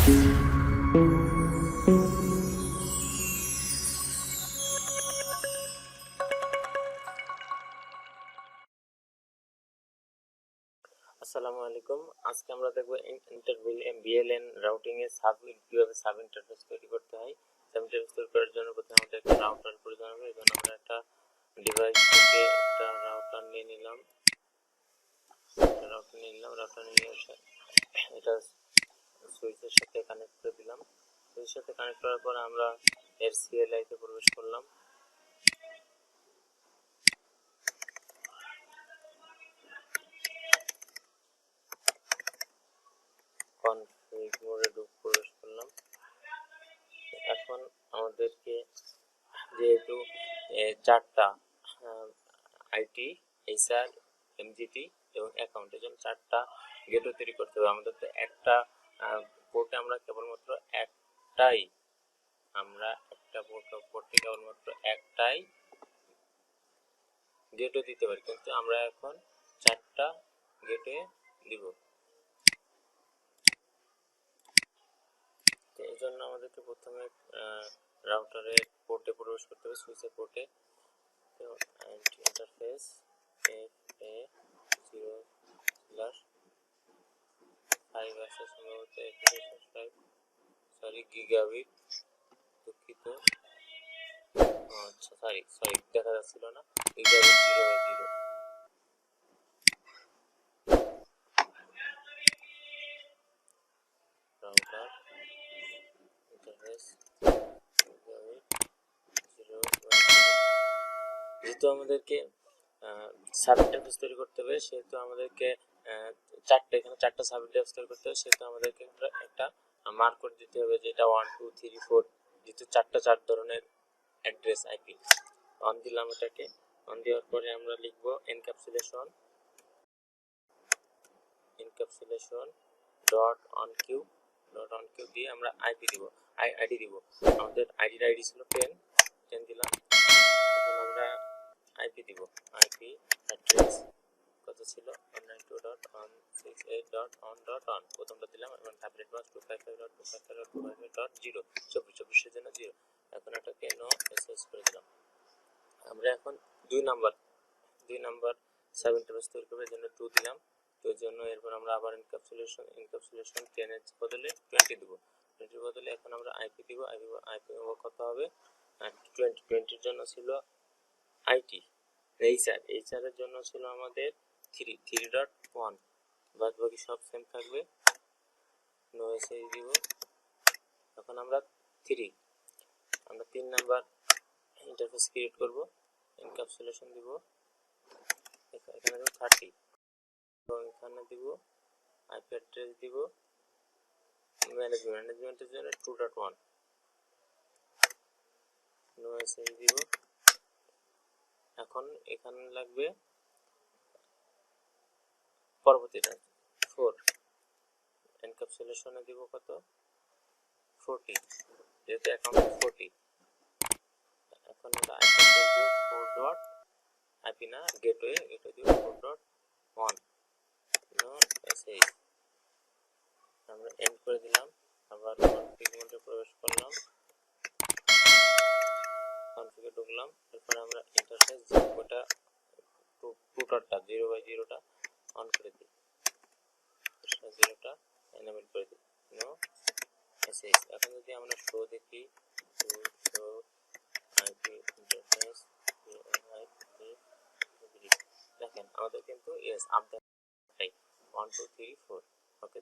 আসসালামু আলাইকুম। আজকে আমরা দেখব বিএলএন রাউটিং এ কিভাবে সাব ইন্টারফেস তৈরি করতে হয়। সাব ইন্টারফেস তৈরি করার জন্য প্রথমে আমাদের একটা রাউটার প্রয়োজন হবে। এজন্য আমরা একটা ডিভাইস থেকে একটা রাউটার নিয়ে নিলাম। রাউটার নিয়ে এটা সুইচের সাথে কানেক্ট করে দিলাম। সুইচের সাথে কানেক্ট করার পর আমরা এর সিএলআই তে প্রবেশ করলাম। কনফিগ মোডে প্রবেশ করলাম। এখন আমাদেরকে যেহেতু চারটা আইটি, এইচআর, এমজিটি এবং অ্যাকাউন্টের জন্য চারটা গেটওয়ে তৈরি করতে হবে। আমাদের তো একটা পোর্টে আমরা কেবলমাত্র একটাই গেটওয়ে দিতে পারি, কিন্তু আমরা এখন চারটা গেটওয়ে দিব। এই জন্য আমাদেরকে প্রথমে রাউটারের পোর্টে প্রবেশ করতে হবে, সুইচের পোর্টে। ইন্টারফেস FA0/5 আছে সম্ভবত, সরি গিগাবিট, দুঃখিত, আচ্ছা সরি দেখা যাচ্ছিল না, গিগাবিট 0/0। Router interface gigabit 0/0। যেহেতু আমাদেরকে সাব ইন্টারফেস তৈরি করতে হবে, সেহেতু আমাদেরকে চারটা সাব ইন্টারফেস তৈরি করতে হবে, সেহেতু আমাদেরকে একটা মার্ক করে দিতে হবে যে এটা 1 2 3 4, যেহেতু চার ধরনের অ্যাড্রেস আইপি। অন দিলাম এটাকে। অন দেওয়ার পরে আমরা লিখব এনক্যাপসুলেশন ডট অন কিউ দিয়ে আমরা আইপি দিব, আইডি দিব। আমাদের আইডি ছিল 10 দিলাম। এখন আমরা আইপি দিব। আইপি অ্যাড্রেস কত ছিল? 192.168.1.1 প্রথমটা দিলাম। এবং ট্যাবলেট বাস 255.255.255.0 24 জন্য 0। এখন এটাকে নো এসএস করে দিলাম। আমরা এখন দুই নাম্বার সাব ইন্টারফেস তৈরি করব, এর জন্য 2 দিলাম। তো এর জন্য এরপর আমরা আবার এনক্যাপসুলেশন 10 এর বদলে 20 দেব। 20 বদলে এখন আমরা আইপি দিব। আইপি কত হবে? 20 এর জন্য ছিল আইটি। এইচআর এর জন্য ছিল আমাদের 3.1। বাদ বাকি সব সেম থাকবে। নো এসএস দিব। এখন আমরা 3 নাম্বার ইন্টারফেস ক্রিয়েট করব। এনক্যাপসুলেশন দিব, এখানে দেব 30 এবং এখানে দিব আইপি অ্যাড্রেস দিব। ম্যানেজমেন্টের জন্য 2.1। নো এসএস দিব। এখন এখানে লাগবে পরবর্তীটা 4। এনক্যাপসুলেশনে দিব কত? 40, যেহেতু অ্যাকাউন্ট 40। এখন আমরা আইপি দিব 4. আইপি না, গেটওয়ে দিব 4.1। No SS. আমরা এন্ড করে দিলাম। আবার কনফিগ মোডে প্রবেশ করলাম, কনফিগে ঢুকলাম। এরপর আমরা ইন্টারফেস ওটা টুটারটা 0/0টা অন করে দিই, 0টা এনেবল করে দিই। No SS. এখন যদি আমরা শো দেখি, শো আইপি ইন্টারফেস দেখেন আমাদের কিন্তু আপডেট 1 2 3 4। ওকে।